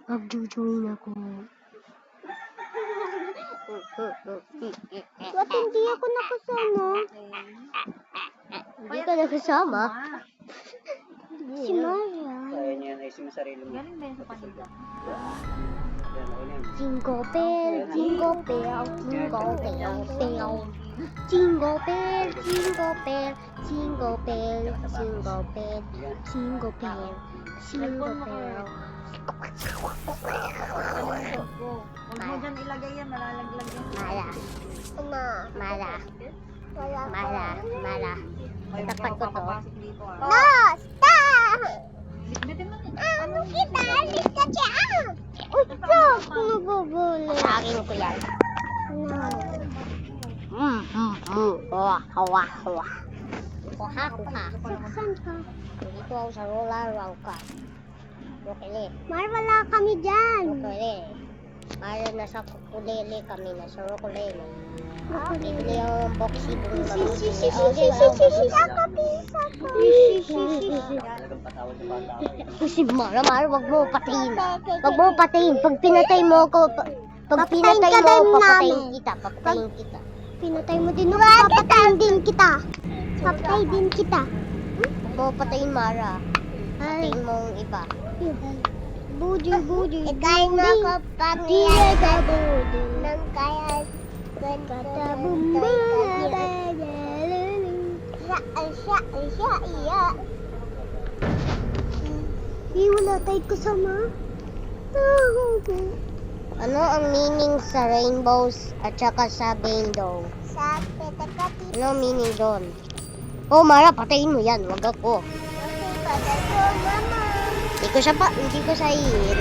Mag-join ako. Ba't hindi ako nakasama? Hindi ka nakasama? Si Marian. Galing din sa kanila. Jingle bell, jingle bell, jingle bell, bell. Jingle bell, jingle bell, jingle bell, jingle bell, jingle bell, jingle bell. Huwag mo dyan ilagay yan, malalaglag yan. Mala. Tapat ko to. Dito, No, stop! Bitbitin mo na. Ano kita? Alis ka siya! Stop! Naguguli. Akin ko yan. Hawa. Kuha. Saan ka? Dito ako sa roller ka. Okay. Wala kami dyan. Okay. Ayaw nasa kukulele kami, nasa rokulele. Bibili yung boxy doon. Si Mara, wag mo patayin. Pag pinatay mo ako, papatayin kita. Pinatay mo din ako, papatayin din kita. Huwag mo patayin, Mara. Patayin mo yung iba. Budi. Ikay mo ko pag Kata nang kaya siya. wala tayo kasama. Ano ang meaning sa rainbows at saka sa window? Sa petakati. Ano meaning doon? Oh, Mara, patayin mo yan. Wag ako. Patay ko, mama. Hindi ko siya iin.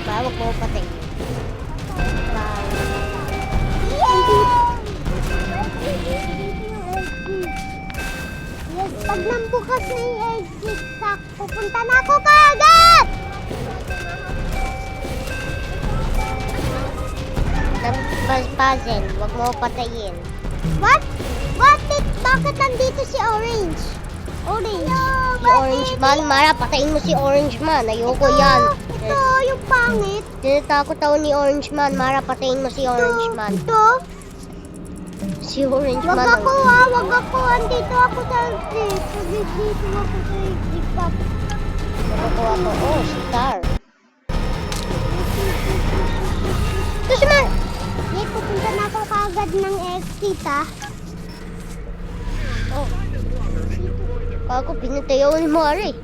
Wag mo patayin. Yes, pag nambukas na yung exit sack, pupunta na ako kaagad! Puzzle, wag mo patayin. What? Bakit nandito si Orange? Si Orange Man, Mara, patayin mo si Orange Man. Ayoko yan. Ito, yung pangit. Tinatakot ako ni Orange Man. Mara, patayin mo si Orange Man. Ito? Si Orange Wag Man. ako. Andito ako sa exit. Dito ako sa exit. Ako. Oh, star. Ito si Mara. Pupunta na ako kaagad ng exit, Oh. Kako, pinatayaw ni Mara eh.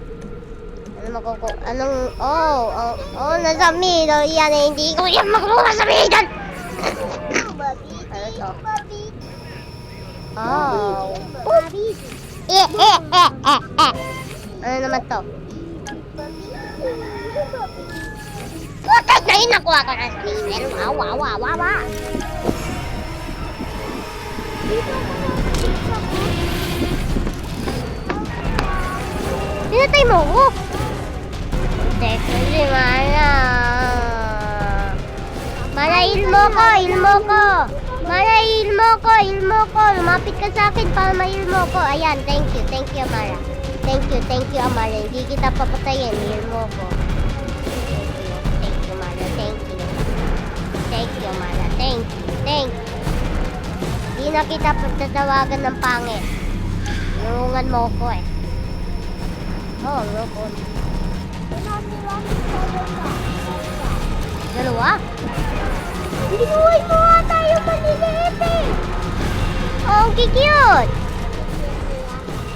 Nasa middle yan eh. Hindi ko yan makuha sa middle. Ano to? Oh. Ano naman to? Putas na yun, nakuha ko ng spinner. Wawa. Pinatay mo ko. Teka si Mara. Mara, ilmo ko. Lumapit ka sa akin para mailmo ko. Ayan, thank you, Mara. Thank you, Mara. Hindi kita papatayin, ilmo ko. Thank you, Mara. Thank you, Mara. Thank you. Hindi na kita pagtatawagan ng pangit. Nulungan mo ko eh. Oh, robot. Dalawa? Binuhay mo nga tayo maliliit eh. Oh, cute!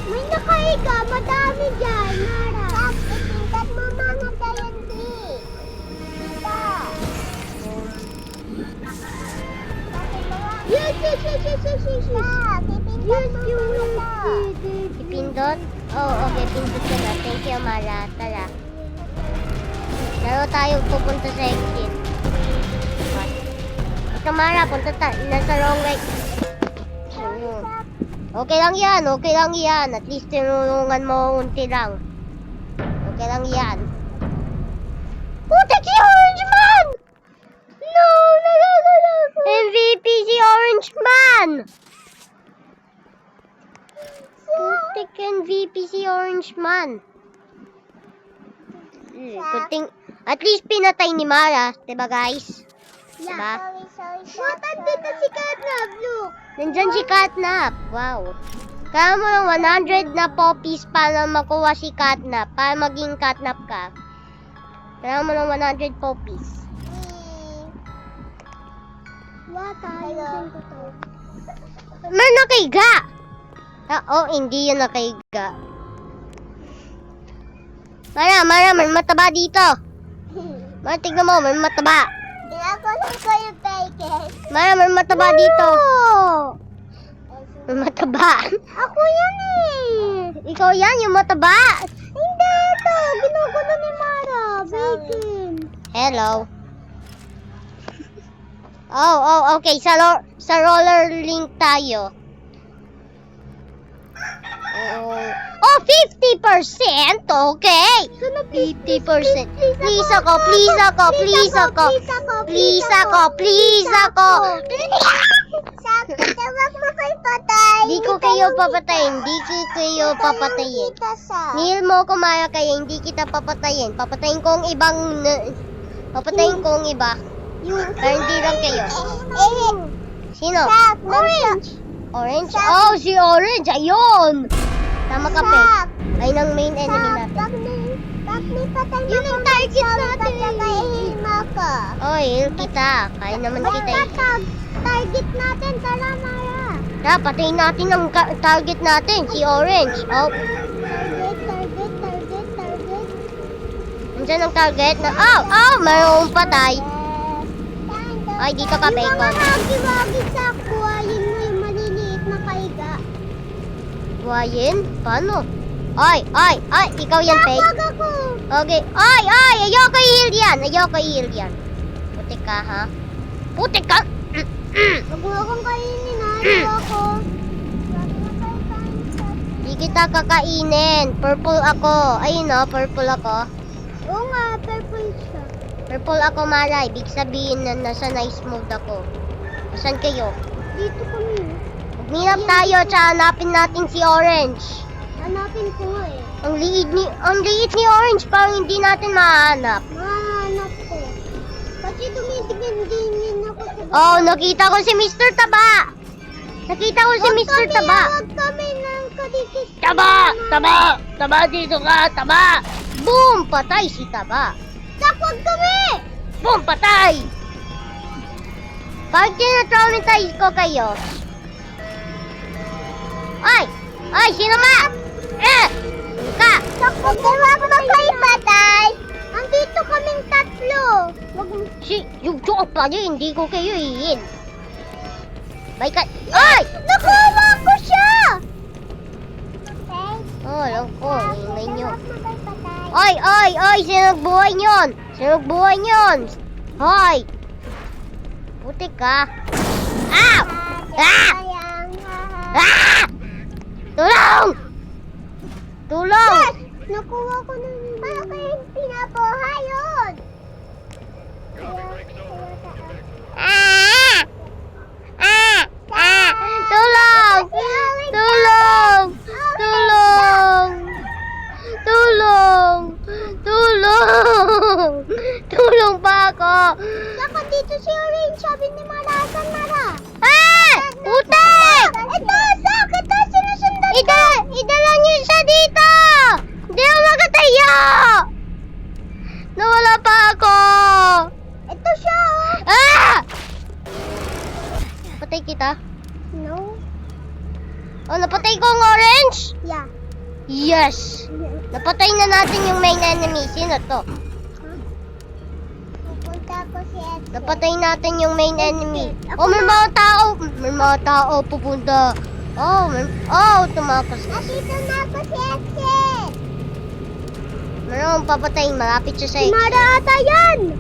May nakahiga, madami dyan, Mara. Tingkat mo mga dayanti. Kita. Yes. Ipindot? Oh, okay, pindot ka na. Thank you, Mara. Tara. Laro tayo pupunta sa exit. Ito, Mara, punta tayo. Nasa wrong way. Okay lang yan. At least tinulungan mo unti lang. Okay lang yan. Putik si Orange Man! No! MVP si Orange Man! Putik MVP si Orange Man. Kunting, at least pinatay ni Mara. Diba, guys? Diba? What? Dito si Catnap, look. Nandyan si Catnap. Wow. Kaya mo ng 100 na poppies para makuha si Catnap. Para maging Catnap ka. Kaya mo ng 100 poppies. What? Ayusin ko to. May nakaiga! Oh, hindi yun nakaiga. Mara, may mataba dito. Mara, tignan mo, may mataba. Inakunan ko yung packet. Mara, may mataba dito. May mataba. Ako yan eh. Ikaw yan, yung mataba. Hindi ito. Ginugulo ni Mara. Bacon. Hello. Oh, okay. Sa roller link tayo. Oh, 50%? Okay. 50%. Please ako. Sakto, tawag mo kayo patay. Di ko kayo papatayin. Nihil mo ko, Mara, kaya hindi kita papatayin. Papatayin ko ang iba. Pero hindi lang kayo. Sino? Orange? Oh, si Orange. Ayun. Tama ka, Pe. Ayun ang main enemy natin. Yun ang target natin. Oh, heal kita. Kaya naman kita eh. Target natin, tara Mara. Tara, patayin natin ang target natin, si Orange. Oh, Target. nandiyan ang target na... Oh, mayroong patay. Ay, dito ka, Bacon. Yung mga hagi-wagi sa kuwayin mo yung maliliit na kaiga. Buhayin? Paano? Ay, ikaw yan, Faye. Wag ako. Okay. Ay, ayoko i-heal yan. Putik ka, ha? Putik ka! Wag mo akong kainin ha. Ayoko. Di kita kakainin. Purple ako. Ayun o, purple ako. Oo nga, purple siya. Purple ako, Mara. Ibig sabihin na nasa nice mode ako. Saan kayo? Dito kami. Magminap tayo, tsaka hanapin natin si Orange. Hanapin ko nga eh. Ang liit ni Orange, parang hindi natin mahanap. Mahanap ko. Kasi dumidibin ako sa Oh, nakita ko si Mr. Taba. Huwag kami ng kadikis. Taba dito ka, Taba. Boom, patay si Taba. Wag kami! Boom, patay. Bakit kina-traumatize ko kayo? Ay, sino ba? Ka. Wag mo kayo patay. Andito kaming tatlo. Wag mo. Yung pa niyo, hindi ko kayo iin. Bye ka. Ay! Nakuha ko siya! Oh, alam ko, ingay nyo. Ay, sino nagbuhay nyon? Hoy! Putik ka. Ow! Tulong! Nakuha ko na. Paano kayo pinabuhay yun? Tulong pa ako. Saka dito si Orange, sabi ni Mara, saan Mara? Putik! Ito, sakit ito, sinusundan ko. Idala niyo siya dito! Hindi ako makatayo! Nawala pa ako! Ito siya, oh. Napatay kita? No. Oh, napatay ko ang Orange? Yeah. Yes! Napatay na natin yung main enemy. Sino to? Pupunta ko si Ed. Napatay natin yung main enemy. Oh, may mga tao! May mga tao pupunta. Tumakas. Nakita na ako si Exit. Meron papatayin. Malapit siya sa Si Mara ata yan.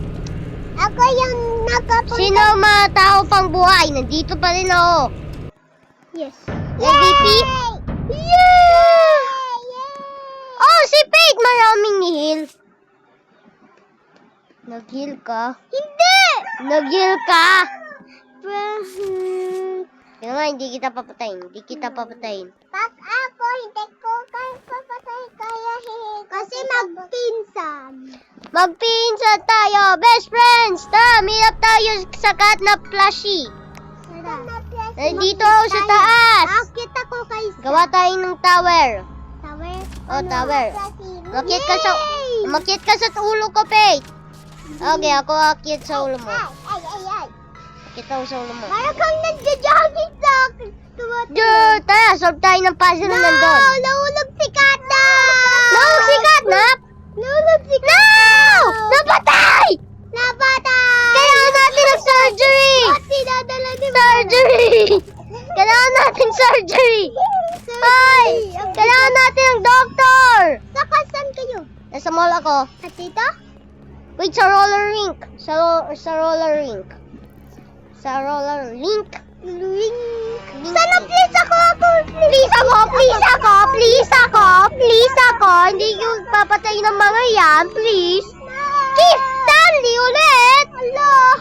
Ako yung nakapunta. Sino ang mga tao pang buhay? Nandito pa rin ako. Yes. MVP? Yeah! Oh, si Faith! Maraming nihil. Nag-heal ka? Hindi! Nag-heal ka? Kaya nga, hindi kita papatayin. Pag ako, hindi ko kayo papatay kaya kasi magpinsan. Magpinsan tayo! Best friends! Tara, meet up tayo sa catnap plushie. Nandito ako sa taas. Akit ako kay Gawa tayo ng tower. Tower. Oh, tower. Makyat ka sa ulo ko, Faith. Okay, ako akyat sa ulo mo. Ay. Kita ko sa ulo mo. Parang kang nagja-jogging sa akin. Dude, tara, solve tayo ng puzzle na nandun. Nahulog si Kata! Nahulog si Catnap? Nahulog si No! Napatay! Napatay! Kailangan natin ng surgery! At sinadala ni Surgery! Kailangan natin surgery! Ay! Kailangan natin ng doctor! Saan kayo? Nasa mall ako. At dito? Wait, sa roller rink. Sa roller rink. Sa roller rink. Sana please ako! Please ako! Hindi yung papatay ng mga yan, please. Keith Stanley ulit! Allah!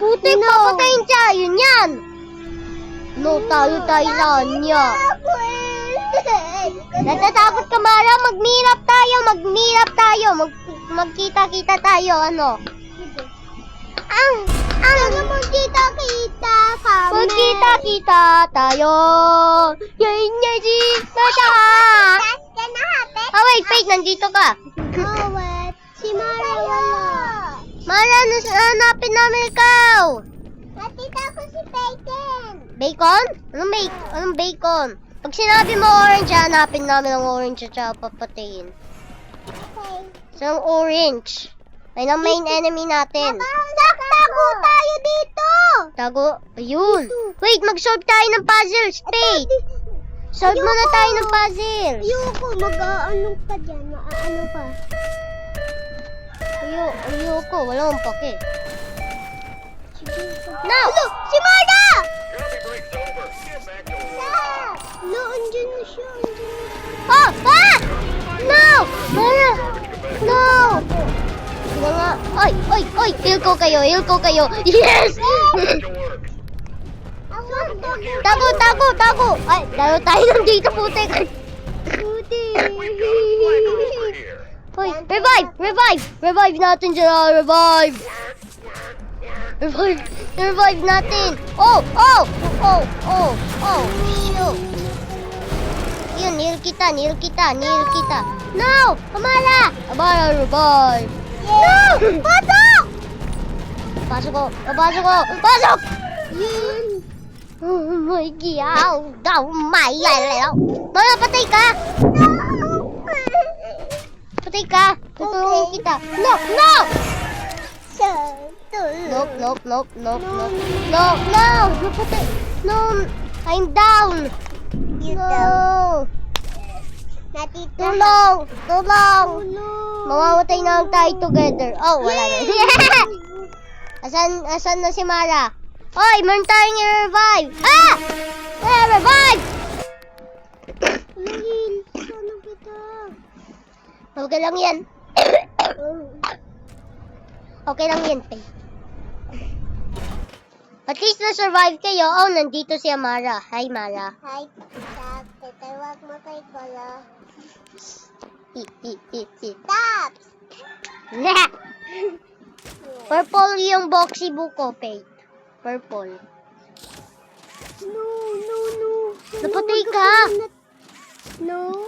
Putik, papatayin siya. Yun yan. No, tayo sa kanya. Natatakot ka, Mara? Mag-meet up tayo. Magkita-kita tayo, ano? Magkita-kita kami. Magkita-kita tayo. Yay, Mata! Oh, wait, Faith, nandito ka. Wait. Si Mara wala. Mara, hanapin namin ikaw. Natita ko si Bacon. Bacon? Anong bacon? Pag sinabi mo orange, hanapin namin ang orange at saka papatayin. Okay. So, ang orange. Ay, ang main enemy natin. Tago tayo dito. Tago? Ayun. Wait, mag-solve tayo ng puzzles, Faith. Solve muna tayo ng puzzles. Ayoko, mag-aano ka dyan. Ano ka? Ayoko. Wala akong pake. No! Si Marda! Coffee break's over. Get back to work. No, andyan na siya. Oh! Ah! No! Mara! No! Sila nga. Oy! Heal ko kayo. Yes! Back to work. Tago! Ay, dalo tayo nandito, putik. We've got a flag over here. Hoy, revive natin dyan, revive natin. Oh, shoot. Yun, nil kita. No, Amara, revive. No, pasok. Yun. Oh my God, Mara, patay ka. Tutulungan kita. No! Nope. Napatay. No, I'm down. No. Natita. Tulong. Mamamatay na lang tayo together. Oh, wala na. Asan na si Mara? Oy, meron tayong i-revive. Ah! Revive! Sana kita. Okay lang yan. Okay lang yan, Faith. At least na-survive kayo. Oh, nandito si Amara. Hi, Mara. Hi, Tap. Tatawag mo kay Kola. Tap! Purple yung boxy buko, Faith. Purple. No. Napatay ka. No.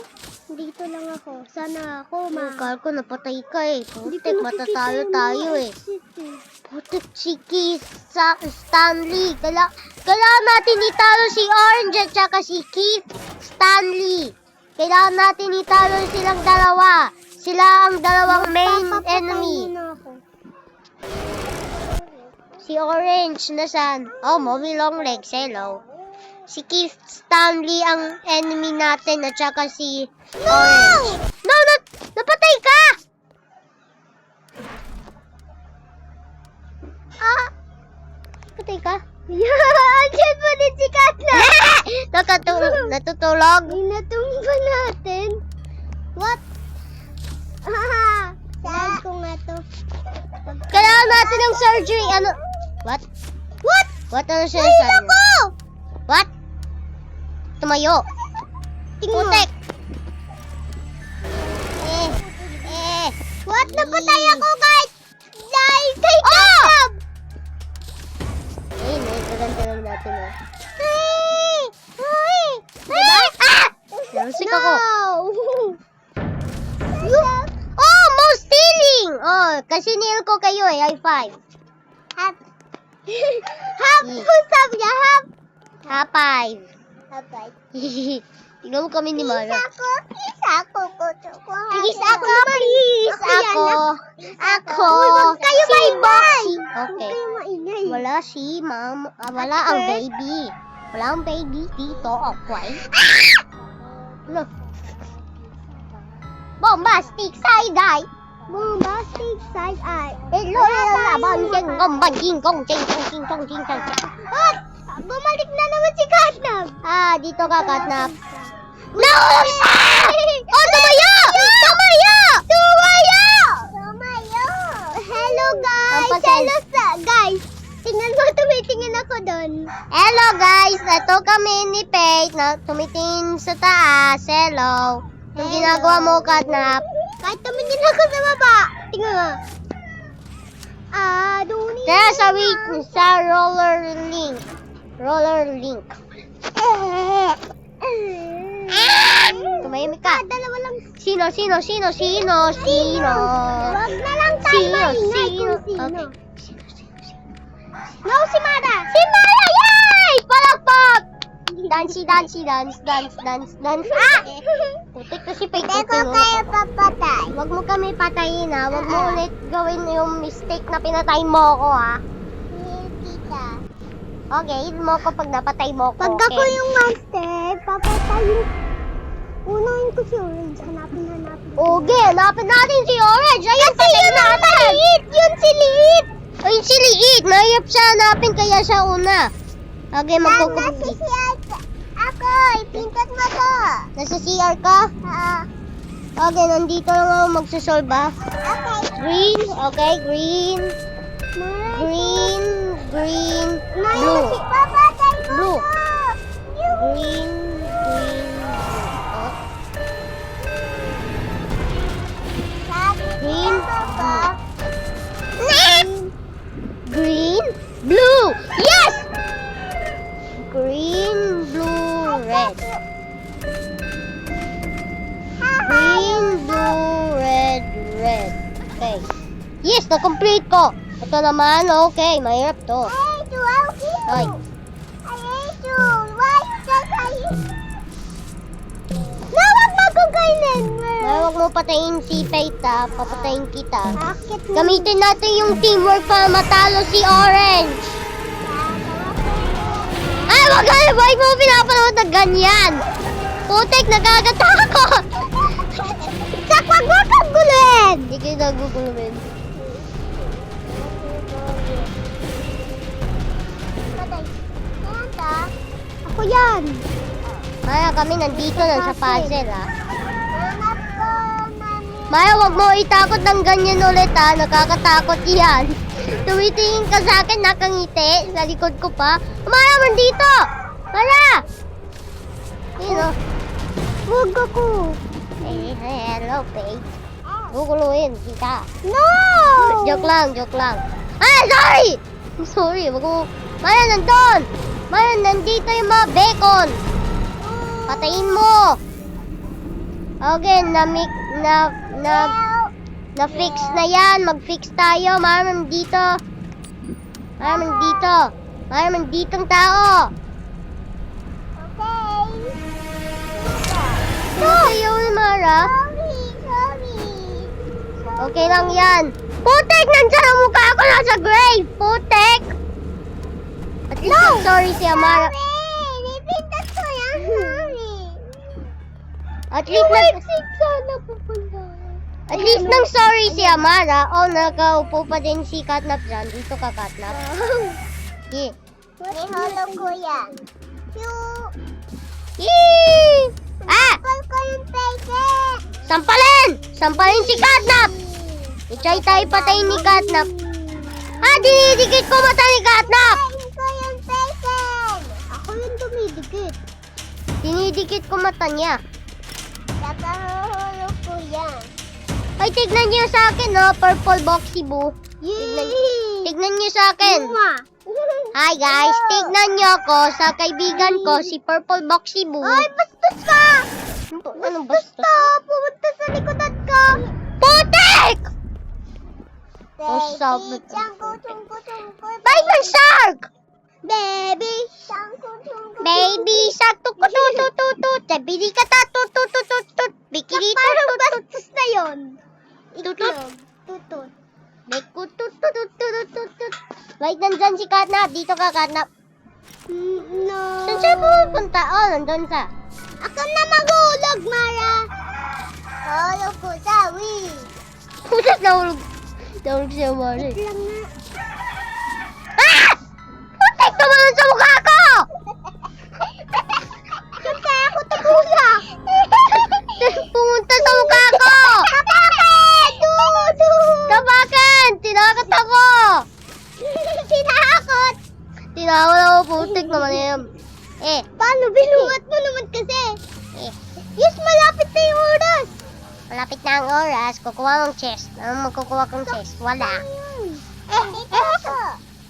Dito lang ako. Sana ako, Akala ko napatay ka eh. Hindi Putik, ko matatalo nakikita tayo yung eh. exit eh. Putik, Chiki, Stanley. Kailangan natin italo si Orange at saka si Keith Stanley. Kailangan natin italo silang dalawa. Sila ang dalawang main enemy. Papapatayin na ako. Si Orange, nasan? Oh, Mommy Long Legs, hello. Si Keith Stanley ang enemy natin at saka si Orange. No! Napatay ka! Patay ka? Andiyan pa din si Katla! Natutulog? Inatumba natin. What? Saan ko nga to? Kailangan natin ng surgery. Ano? What? What ano siya? What? Tumayo. Tingnan mo. Putek. What? Napatay ako guys! Dahil kay Katnap! Ayun eh, gaganda lang natin oh. Ay! Ay! Diba? Ah! Narusik ako. Oh, most stealing! Oh, kasi nil ko kayo eh, high five. Hap! Hap! Who's up niya? Hap! High five. Hapay. Tignan mo kami ni Mara. Kiss ako, kuto ko. Please ako, please ako. Ako. Huwag kayo Si maingay. Boxy. Huwag Okay. kayo maingay. Wala si ma'am. Wala ang baby. Wala ang baby dito. Okay. Ano? Bombastic side-eye. Bombastic side eye. Hello, laban jeng gomba jing gong jeng gong jing gong jing gong jing. At! Bumalik na naman si Katnap. Ah, dito ka, Katnap. Nahulog siya! Oh, tumayo! Tumayo! Tumayo! Hello guys! Pampasin. Hello guys! Tingnan mo, tumitingin ako doon. Hello, guys! Ito kami ni Faith na tumitingin sa taas. Hello. Yung Hello. ginagawa mo, Katnap. Kahit tumingin ako sa baba. Tingnan mo. Duni. Kaya sa roller link. Roller link. Tumahimik ka. Dalawa lang. Sino? Wag na lang tayo Sino? maingay Sino? kung sino. Okay. No, si Mara. Si Mara! Yay! Palakpak! Dance. Ah! Putik na si Faith. papatay. Huwag mo kami patayin ha. Huwag mo ulit gawin yung mistake na pinatay mo ako ha. Kita. Okay, hit mo ko pag napatay mo ko. Pag okay? ako yung monster, papatayin. Unahin ko si Orange. Hanapin. Okay, hanapin natin si Orange. Ayun, patayin natin. Yun si Liit. Ayun si Liit. Nahirap siya hanapin kaya siya una. Okay, magkukubli. Ako, ipintat mo to. Nasa CR ka? Okay, nandito lang ako magsasolve ha. Okay. Green, okay, green, blue. Papatay mo Blue. to. Green, oh. Sabi Green, ko ba? Green, blue. Yes! Green, blue, red. Green, blue, red. Okay. Yes, na-complete ko. Ito naman, okay. Mahirap to. Hey, do I kill Ay. you? I hate you. Why you just Nawag mo kong kainin. Huwag mo patayin si Faith ha. Papatayin kita. Bakit mo? Gamitin natin yung teamwork para matalo si Orange. Ay, wag mo pinapanood na ganyan. Putik, nagkakatakot. Sak, wag mo kong guluhin. Hindi kayo nagugulumin. Patay. Ayan ta. Ako yan. Maya, kami nandito lang sa puzzle ha. Hanap ko, mami. Maya, wag mo itakot ng ganyan ulit ha. Nakakatakot yan. Tumitingin ka sa akin, nakangiti. Sa likod ko pa. Maya, mandito! Maya! Yun o. Wag ako. Hey, hello, Faith. Guguluhin kita. No! Joke lang. Ay, sorry! Sorry, wag mo. Maya, nandun! Maya, nandito yung mga bacon. Patayin mo! Okay, na-fix na yan. Mag-fix tayo. Maraming dito. Maraming ditong tao. Okay yun, Mara. Sorry. Okay lang yan. Putek! Nandiyan ang mukha ko nasa grave! Putek! At least sorry si Amara. Nipintas ko yan. Sorry. At least Sana pupunta. At least nang sorry si Amara. Oh, nakaupo pa din si Katnap dyan. Dito ka, Katnap. Yeah. May hollow ko yan. Yee! Ah! Pal ko yung peke. Sampalin si Katnap! I-try tayo patayin ni Katnap. Ah, dinidikit ko mata ni Katnap! Kain ko yung peke. Ako yung dumidikit. Dinidikit ko mata niya. Nakahuhulog ko yan. Ay, tignan niyo sa akin, no? Purple Boxy Boo. Tignan niyo sa akin. Hi, guys. Tignan niyo ako sa kaibigan ko, si Purple Boxy Boo. Ay, bastos ka! Anong Bastos bastos? ka! Pumunta sa likodan ka! Putik! Oh, sabi ko. Baby Shark! Baby! Baby Shark! Tututututut! Sabili ka ta! Tututututut! Bikini Parang tututut! bastos na yun. Tutut! Tutut. Tututututut! Wait, nandyan si Katnap. Dito ka, Katnap. No. Saan siya pupunta? Oh, nandun sa. Ako na magulog, Mara. Tulog ko sa Wii. Putas, nahulog. Nahulog siya, Mari. Lang na. Ah! Putik, tumalon sa mukha ko! Siyempre ako tabuya. Pumunta sa mukha ko! Tapakan! Dudu! Tapakan! Tinakat ako! Sinakot. Tinawal ako, putik naman yan. Paano? Binuhat mo naman kasi. Yes, malapit na yung oras. Malapit na ang oras. Kukuha mong chest. Ano magkukuha kong chest? Wala.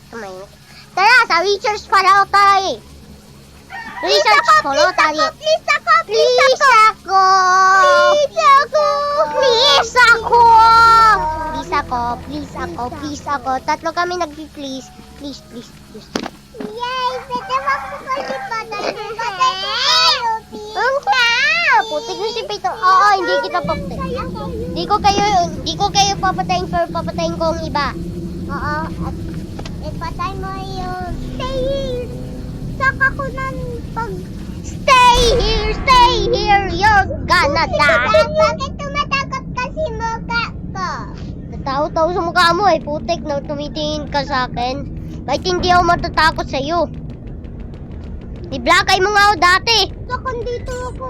Tumayo. Tara, sa research para tayo. Research para tayo. Please ako! Please ako! Please ako! Please ako! Please ako! Please ako! Please ako! Tatlo kami nag-please. Please, please, please. Yay! Pwede makapalipatay mo patay ko kayo, please. Ang ka! Putik mo si Peter. Oo, hindi kita papatayin. Hindi ko kayo papatayin, pero papatayin ko ang iba. Oo, at ipatay mo yung stay here. Saka ko ng pag... Stay here, you're gonna die. Bakit tumatakot kasi mukha ko? Natawa-tawa sa mukha mo eh, putik na tumitingin ka sa akin. Bakit hindi ako matatakot sa'yo? I-black eye mo nga ako dati. Saka dito ako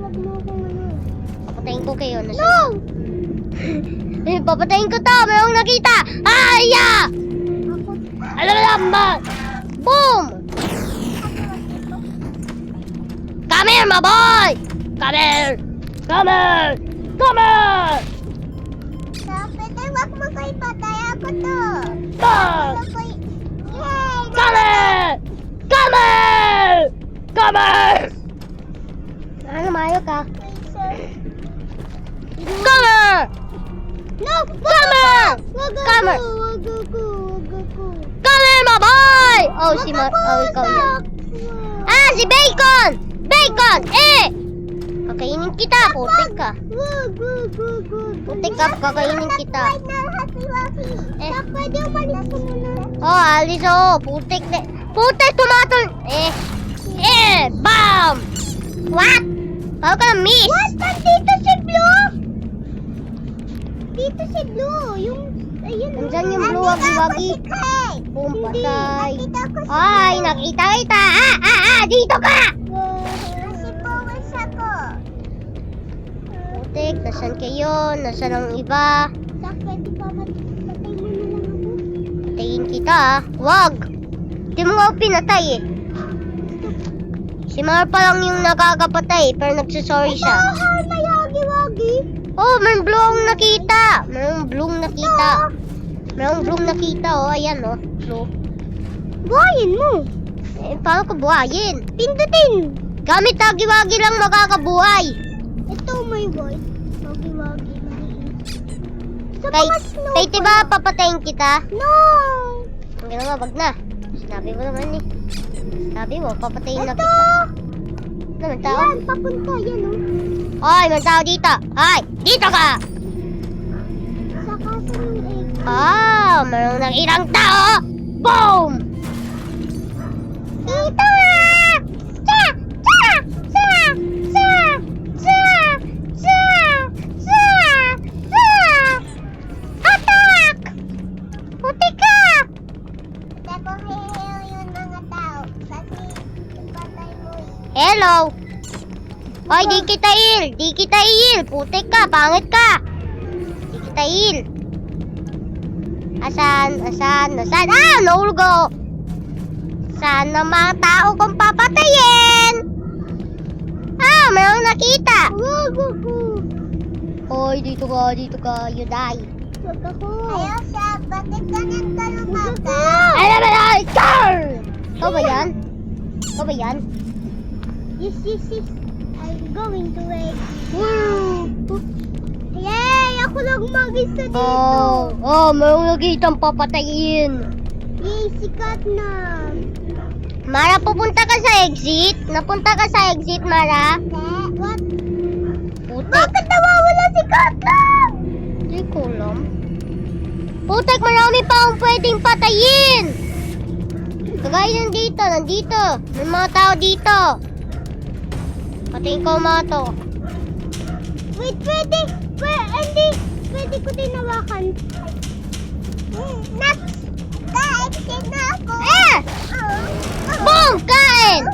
wag mo akong ano. Papatayin ko kayo. No! Papatayin ko to, mayroong nakita. Aya! Ako... Alam ba? Boom! Come here, my boy! Come here! Come here! Come here! Pwede wag mo ko ipatay ako to. Come! Yay! Come here! Come here! Come here! Ano, mayo ka? Come here! No! Come here! Wag ako! Come here! Wag ako! Wag ako! Come here, my boy! Oh, Wag si ako! ikaw yan. Sak! Ah, si Bacon! Bacon! Kakainin kita, putik ka. Wag! Putik ka, kakainin kita. Wag na hati-waki. Sak, pwede umalis ko muna. Oh, alis ako. Putik na. Putik, tumatol. Bam! What? Paano ka na-miss? What? Nandito si Blue! Dito si Blue. Yung... Ayun. Nandyan yung Blue, wagi-wagi. Boom, Hindi. patay. Nakita ko si Ay, nakita kita. Dito ka! Kasi powers ako. Putik, nasan kayo? Nasan ang iba? Sak, pwede pa patay mo na lang ako. Patayin kita, Wag! Hindi mo ako pinatay eh. Si Mar pa lang yung nakakapatay, pero nagsasorry siya. Mahal na yagi-wagi. Oh, may blue akong nakita. Mayroong blue nakita. Mayroong blue nakita, oh. Ayan, oh. Blue. Buhayin mo. Paano ko buhayin? Pindutin. Gamit tagi-wagi lang makakabuhay. Ito may voice. Wagi-wagi. Sa Kay, mga snow kay diba papatayin kita? No! Ang ginawa, wag na. Sinabi mo naman eh. Sabi mo, papatayin na Ito! kita. Ano, may tao? Yan, papunta. Yan, oh. Ay, may tao dito. Ay, dito ka! Sa kaso yung egg. Ah, mayroong nakitang tao. Boom! Dito! Sa! Sa! Sa! Sa! Sa! Sa! Sa! Sa! Attack! Puti ka! Ako hehew yung mga tao. Kasi ipatay mo Hello! Ay, di kita il! Di kita il! Putik ka! Pangit ka! Di kita il! Asan? Asan? Asan? Ah! Nahulog ako! Saan ang mga tao kong papatayin? Ah! Mayroong nakita! Wag ako. Oy, dito ka, you die. Wag ako. Ayaw siya, bakit ganun ka lumaka? Alam mo na, ikaw! Ikaw ba yan? Ikaw ba yan? Yes. I'm going to wait. Yay! Ako lang mag-isa dito. Mayroong nakitang papatayin. Yay, sikat na. Mara, pupunta ka sa exit? Napunta ka sa exit, Mara? What? Putek. Bakit nawawala si Katlang? Hindi ko alam. Putek, marami pa akong pwedeng patayin. Kagaya nandito. May mga tao dito. Patayin ko mga to. Wait, hindi. Pwede ko din hawakan. Ka-exit na ako. Boom! Kain!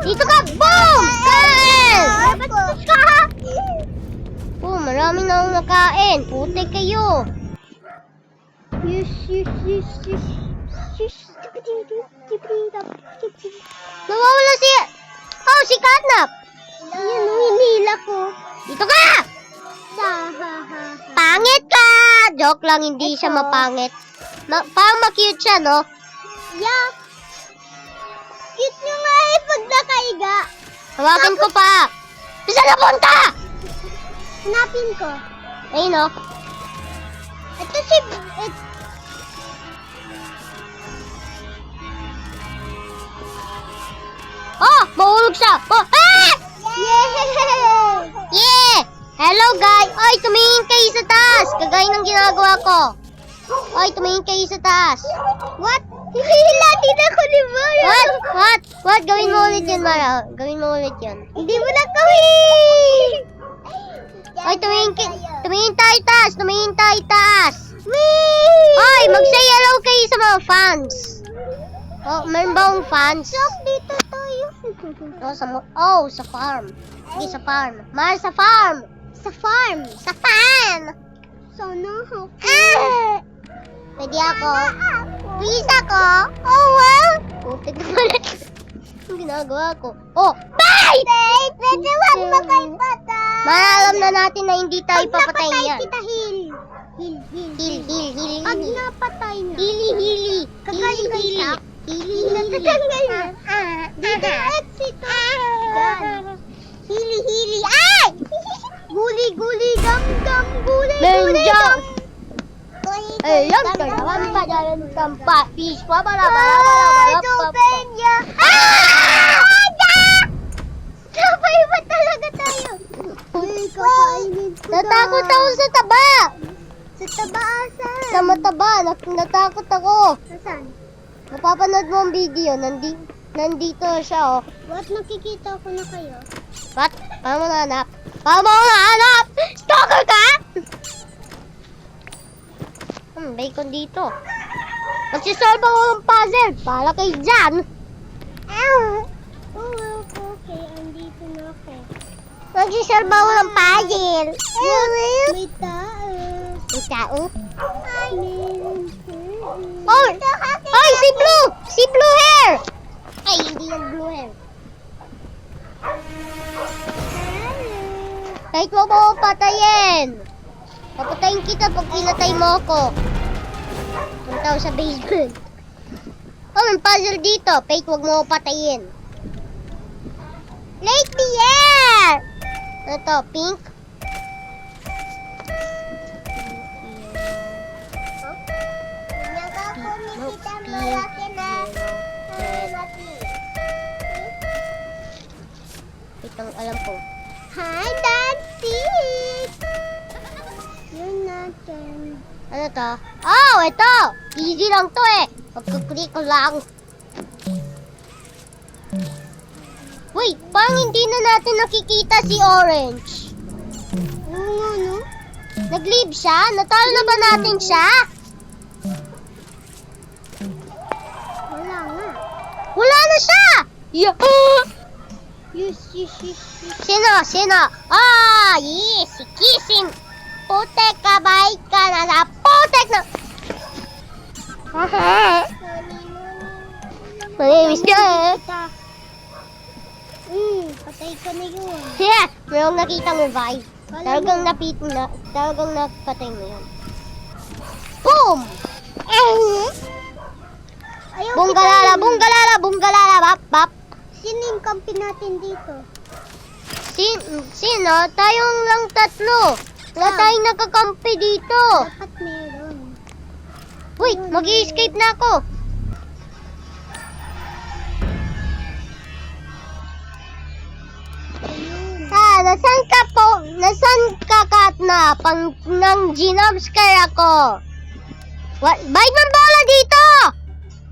Dito ka! Boom! Kain! Dapat ka. Marami na akong nakain. Putek kayo. Yes. Nawawala si Katnap. Yan, hinila ko. Dito ka! Pangit ka! Joke lang, hindi siya mapangit. Parang ma-cute siya, no? Yeah. Cute nyo nga pag nakaiga. Hawakan ko pa. Saan napunta? Hanapin ko. Ayun, no? Ito si... Mahulog siya. Yeah! Hello, guys. Oy, tumingin kayo sa taas. Kagaya ng ginagawa ko. Oy, tumingin kayo sa taas. What? Hihilatin ako ni Mara. What? Gawin mo ulit yun, Mara. Gawin mo ulit yun. Hindi mo na gawin. Oy, tumingin tayo taas. Wee! Oy, mag-say hello kayo sa mga fans. Meron ba akong fans? Dito tayo. Sa farm. Hindi sa farm. Mara, sa farm. Sa farm. Sana ako. Pwede ako. Please ako. Oh, well. Putik na pala. Ang ginagawa ko. Bye! Pwede wag mo kayo patay. Mara, alam na natin na hindi tayo papatayin yan. kita, heal. Pag Hili. napatay na. Hili. Kagaling ka siya. Natanggal na. Dito exit. Hili. Ay! Guli, gam, guli, Benjam. guli. Alam ka naman pa dyan ng papis. Penya. Sabay ba talaga tayo? Natakot ako sa taba. Sa tabaasan. Sa mataba. Natakot ako. Saan? Mapapanood mo ang video. Nandito siya, oh. What? Nakikita ko na kayo. What? Paano mo nahanap? Stalker ka? Bacon dito. Magsisolve ako ng puzzle. Para kay Jan. Okay. Andito na ako. Magsisolve ako ng puzzle. May tao. May tao? Oh! Ay, si Blue! Si Blue Hair! Ay, hindi yung Blue Hair. Kahit mo ko patayin. Papatayin kita pag pinatay mo ako. Punta ako sa basement. May puzzle dito. Fate, wag mo ko patayin. Light the air! Ano to? Pink? Itong alam ko. Hi, Nancy! You're natin. Ano to? Ito! Easy lang to eh. Pagkaklik ko lang. Wait, parang hindi na natin nakikita si Orange. Oo nga, no? Nag-leave siya? Natalo na ba natin siya? Wala nga. Wala na siya! Yes. Sino? Yes! Si Kissing! Putek ka, bait ka na sa putek na! Manimis niya eh. Patay ko na yun. Yeah! Mayroong nakitang revive. Talagang napatay mo yun. Boom! Ayaw Bunggalala, bunggalala, bunggalala, bap, bap. Sino yung kampi natin dito? Sino? Tayong lang tatlo. Wala tayong nakakampi dito. Dapat meron. Wait, mag-i-escape na ako. Nasaan ka po? Nasaan ka, Katna? Nang ginumpscare ako. Bite ng bola dito!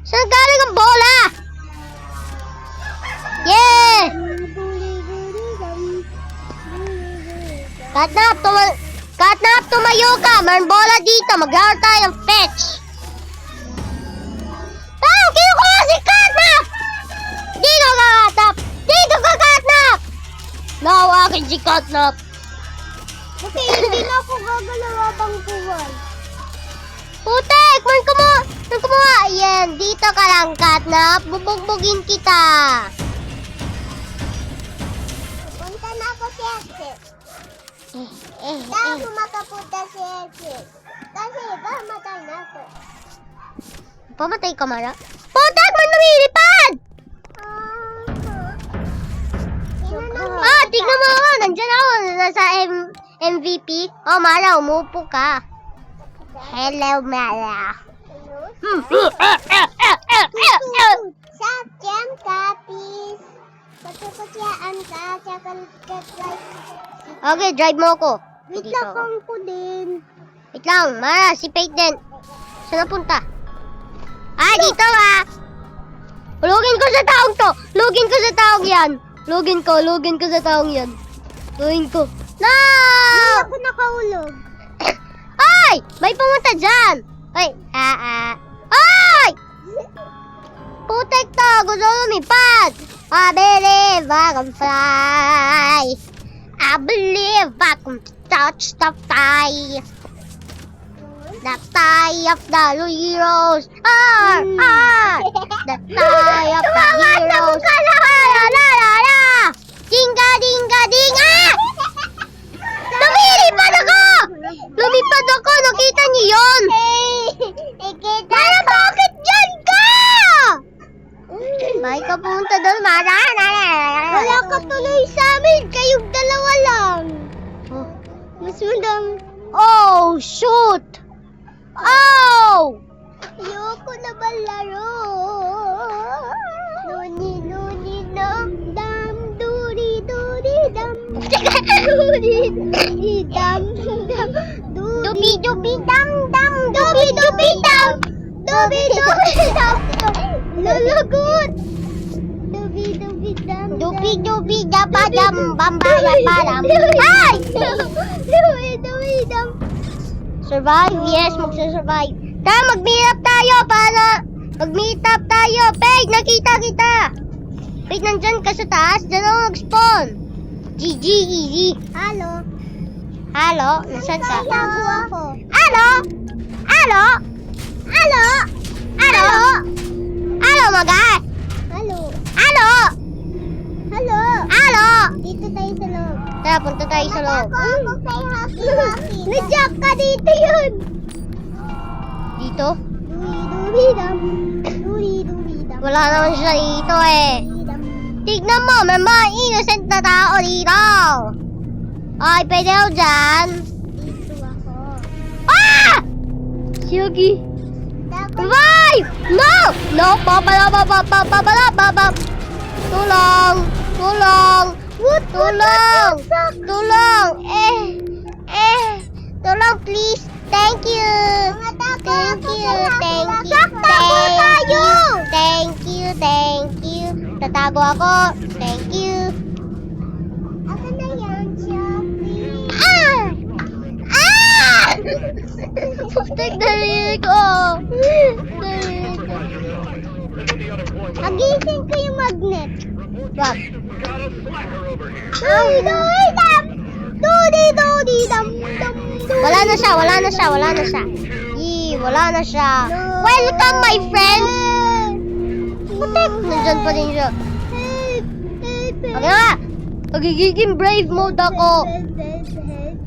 Saan galing ang bola? Yeah! Katnap, tumayo ka! Mayroong bola dito! Maglaro tayo ng fetch! Ah! Kinukuha si Katnap! Dito ka, Katnap! Dito ka, Katnap! Nawa akin si Katnap! Okay, hindi na ako gagalaw habang buhay. Putek! Man kumuha! Yan! Dito ka lang, Katnap! Bubugbugin kita! Punta na ako si Exit. Hindi ako makapunta si Exit. Kasi mamatay na ako. Pamatay ka, Mara? Putek! Man lumilipad! Ah, tignan mo ako! Nandyan ako! Nasa MVP. Oh, Mara, umupo ka. Hello, Mara. Sa jam ka, please. Pagkakutyaan ka, tsaka like. Okay, drive mo ako. Wait Dito lang ako. kung ko din. Wait lang, Mara, si Faith din. Saan napunta? Ah, dito ah! Lugin ko sa taong to! Lugin ko sa taong yan! Lugin ko sa taong yan. Lugin ko. No! Hindi ako nakaulog. Ay! May pumunta dyan! Ay! Ay! Putek to! Gusto lumipad! I believe I can fly! I believe I can touch the sky! The sky of the heroes! The sky of the heroes! La la la! Dinga dinga dinga! Lumilipad ako! Lumipad ako! Nakita niyo yun? Mara, bakit dyan ka? May ka punta doon, Mara. Wala ka tuloy sa amin. Kayong dalawa lang. Oh. Mas madam. Oh, shoot! Oh! Ayoko na balaro. Nuni, nuni, dam, dam, duri, duri, dam. Duri, duri, dam, dam. Dubi, dubi, dam, dam, Dubi, dubi, dam. Dubi, dubi, dam. Lalagot. Dubi, dubi, dam. dubi, dubi, daba, dam, bamba, baram. Ay! Dubi, dubi, dam. Survive? Yes, magsasurvive. Tara, mag-meet up tayo para mag-meet up tayo. Peg, nakita kita. Peg, nandyan ka sa taas. Diyan ako nag-spawn. GG, easy. Halo. Halo, nasan ka? Tago ako. Halo? Halo? Halo? Halo? Halo, maga? Halo. Halo? Halo. Halo? Dito tayo sa loob. Tara, punta tayo sa loob. Ako kay Happy Happy. Nadyak ka dito yun. Dito? Duri, dam. Duri, duri, dam. Wala naman siya dito eh. Duri, dam. Tignan mo, may mga innocent na tao dito. Ay, pwede ako dyan. Dito ako. Ah! Siyagi. Dapat Revive! No! No! Babala! Tulong! Tulong! Tulong! Tulong! Tulong, please! Thank you! Thank you! Thank you! Thank you! Tatago ako! Thank you! Asan na yan, Shopee? Ah! Ah! Putik na rin ko! Agising ko yung magnet. Wag! Duri, duri, dam. Duri, duri, dam, dam, duri. Wala na siya! Wala na siya! Wala na siya! Yee! Wala na siya! Welcome, my friends! Putik! Nandyan pa din siya. Help, help, Okay nga! Magiging brave mode ako! help, help, help.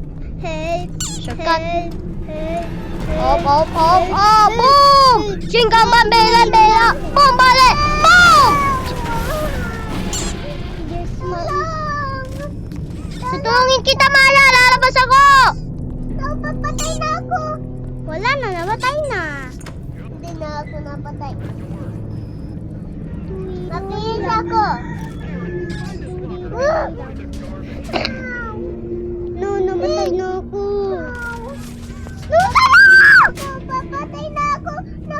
Help! Shortcut. Help! Op! Boom! Shingaman, bela! Boom, bale! Boom! Tutulungin kita, Mara! Lalabas ako! Napapatay na ako. Wala na, namatay na. Hindi na ako napatay. Nakilis ako. No, namatay na ako. Napapatay na ako. No.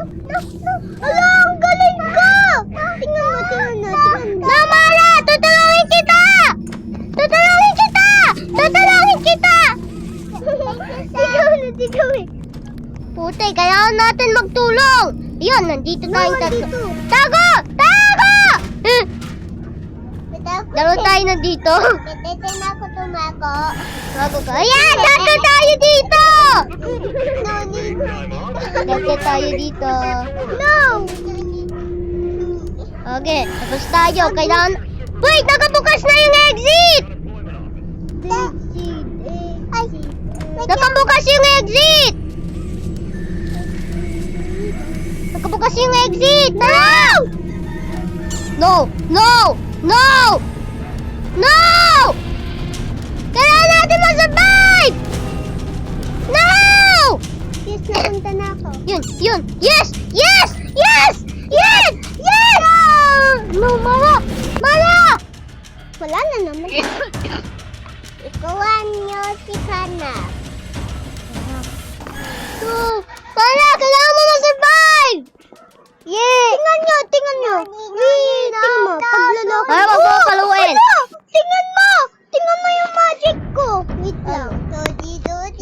Ala, ang galing ko! Tingnan mo. No, Mara! Tutulungin kita! Ikaw eh. Putay, kailangan natin magtulong! Yun, nandito tayong tatlo. Tago! Laro tayo na dito. Pwede na ako tumako. Bago ka. Ayan! Tatlo tayo dito! No need. Tatlo tayo dito. No! Okay, tapos tayo. Kailangan... Wait! Nakabukas na yung exit! Ay, Nakabukas yung exit! Nakabukas yung exit! No! Kailangan natin ma-survive! No! Yes, napunta na ako. Yun! Yes! No, Mara! Wala na naman. ikuhan niyo si Kana. No! Mara, kailangan mo ma-survive! Yeah! Tingnan nyo! Tingnan mo, pagluloko. Ay, wag mo paluin! Tingnan mo yung magic ko! Wait lang.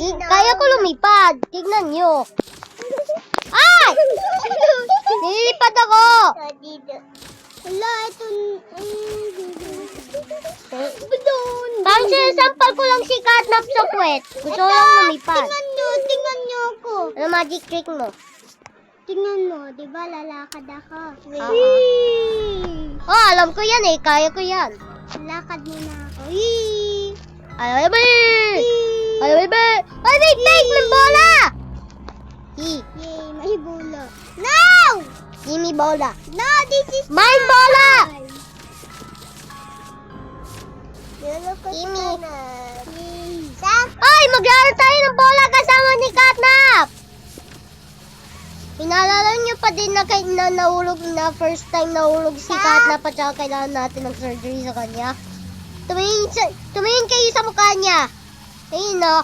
Kaya ko lumipad. Tignan nyo. Ay! Nililipad ako! Wala, ito... Parang sinasampal ko lang si Catnap sa puwet. Gusto ko lang lumipad. Tingnan nyo ako. Ano magic trick mo? Tingnan mo, di ba lalakad ako? Oh, alam ko yan eh. Kaya ko yan. Lakad muna ako. Ay, wait! May bola! Yay, may bola. No! Gimme bola. No, this is Mine bola! Kimi. Ay, maglaro tayo ng bola kasama ni Catnap! Inaalala niyo pa din na nahulog na first time nahulog si Catnap at saka kailangan natin ng surgery sa kanya. Tumingin kayo sa mukha niya. Ayun no.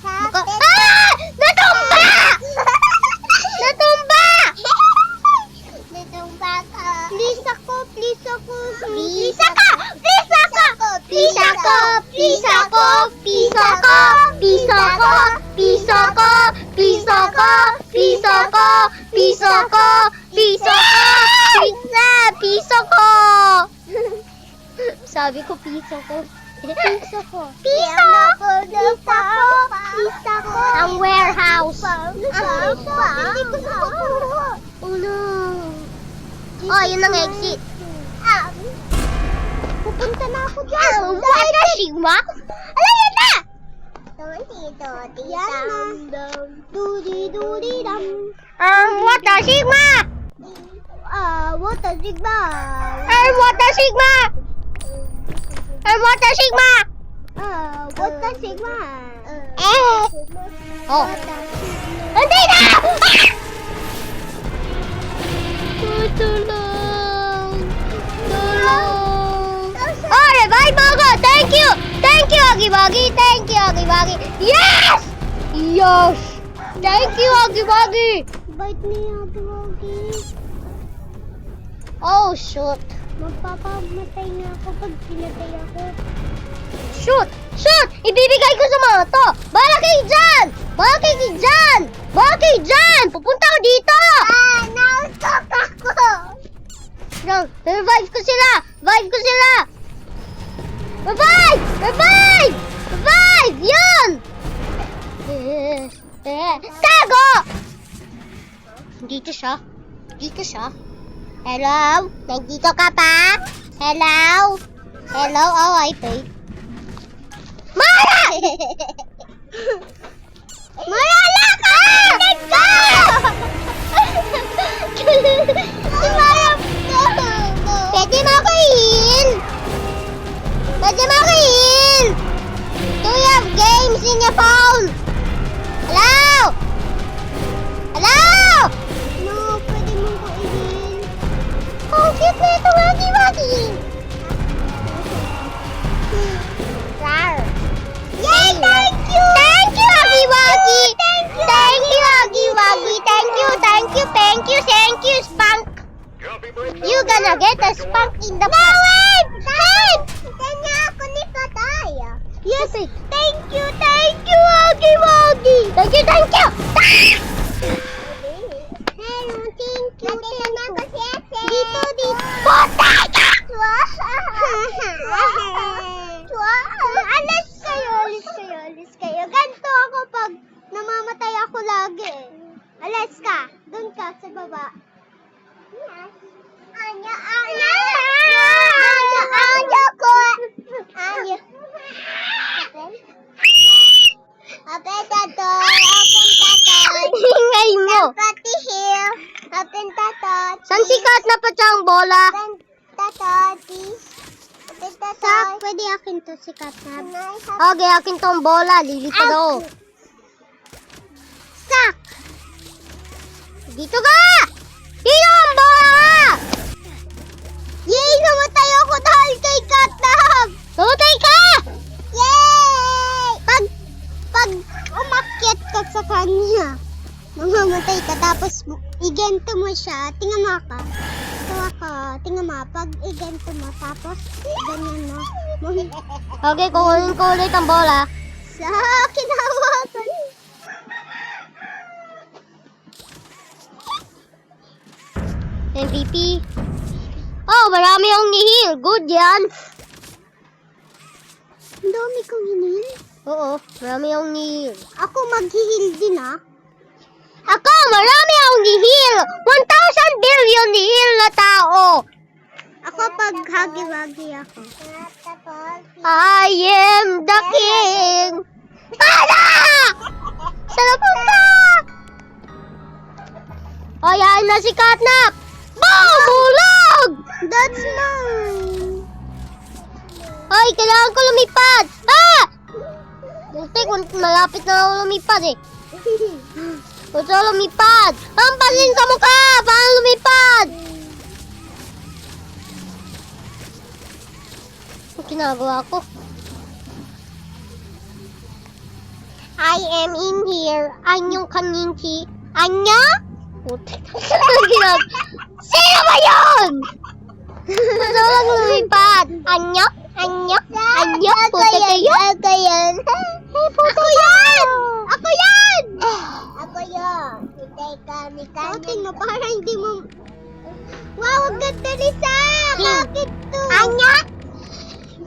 Mukha... Ah! Natumba! Natumba ka. Please ako. Piso ko! Sabi ko piso ko. Piso ko. Ang warehouse. Oh no. Oh, yun ang exit. Pupunta na ako dyan. What the Sigma? Ala, yan na! Yan na. Dudi-dudi-dam. What the Sigma? What a sigma. What the Sigma? What the Sigma? What a sigma. Oh. Hindi na! Tulong! Oh, revive mo ako! Thank you, Agi-Bagi! Yes! Thank you, Agi-Bagi! Bite me, Agi-Wagi. Oh, shoot! Magpapamatay na ako pag pinatay ako. Shoot! Ibibigay ko sa mga to! Bala kayo dyan! Pupunta ko dito! Nausok ako. Revive ko sila! Revive! Yun! Tago! Dito siya. Hello? Nandito ka pa? Hello? Oh, I paid. Mara! Malala ka! Let's go! Si Mara, pwede makain! Pwede makain! Do you have games in your phone? Hello? Hello? No, pwede mong kainin. Oh, cute na itong Huggy-Wuggy! Rar! Yay! Thank you! Thank you, Huggy-Wuggy! Thank you, Huggy-Wuggy! Thank you, thank you, thank you, thank you, Spunk! You gonna get a spunk in the No, wait! Wait! Kanya ako ni Patay. Yes, thank you, Huggy-Wuggy! Thank you, thank you! Hello, thank you. Nandito na ako si Ese. Dito, dito! Patay ka! Alis kayo, alis kayo, alis kayo. Ganito ako pag namamatay ako lagi. Alis ka. Doon ka sa baba. Anya, anya, anya, anya ko. Anya. Open tatoy, open tatoy. Ingay mo! Pati here. Open tatoy. San sikat na pa siyang bola? Open tatoy, please. Open tatoy. Sak, pwede akin to si Katnab. Can I have Okay, akin tong bola. Lilipad ako. Sak! Dito ka! Dito ang bola! Yay! Namatay ako dahil kay Katnab! Namatay ka! Yay! Pag umakyat ka sa kanya, mamamatay ka tapos igento mo siya, tingnan mo ka. Tawa ka, tingnan mo, pag igento mo tapos ganyan mo. Okay, kukunin ko ulit ang bola. Sa kinawakan. MVP. Oh, marami akong ni-heal. Good yan. Ang dami kong hinil. Oo, marami akong ni-heal. Ako mag-heal din Ako, marami akong ni-heal. 1,000 billion ni-heal na tao. Ako pag hagi-wagi ako. I am the king. Tara! Saan na punta? O, yan na si Katnap. Boom! Hulog! That's mine. Ay, kailangan ko lumipad. Ah! Buti, malapit na ako lumipad eh. Gusto ko lumipad. Hampasin sa mukha! Paano lumipad? Ang ginagawa ko? I am in here. Anyong kaninchi. Anya? Puti. Ang ginagawa. Sino ba yun? Gusto ko lang lumipad. Anya? Anya? Anya? Puti kayo? Ako yan. Ako yan! Ako yan! Ako yun. Oh, tingnan, parang hindi mo... Wow, ang ganda ni Sam! Bakit to? Anya?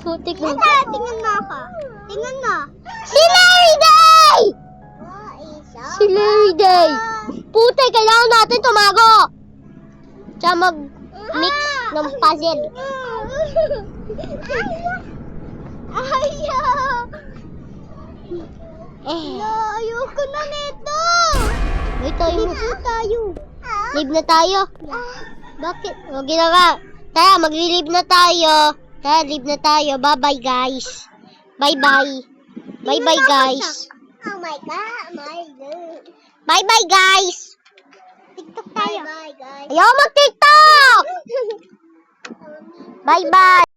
Putik mo. Tingnan mo ako. Tingnan mo. Si Larry Day! Si Larry Day! Puti, kailangan natin tumago! Tsaka mag-mix ng puzzle. Ayaw! Ayoko na nito! Wait tayo. tayo. Live na tayo. Bakit? Huwag na ka. Tara, magli-live na tayo. Tara, live na tayo. Bye-bye, guys. Bye-bye. Bye-bye, guys. Oh my God, my God. Bye-bye, guys. TikTok tayo. Bye, guys. Ayaw mag-TikTok! Bye-bye.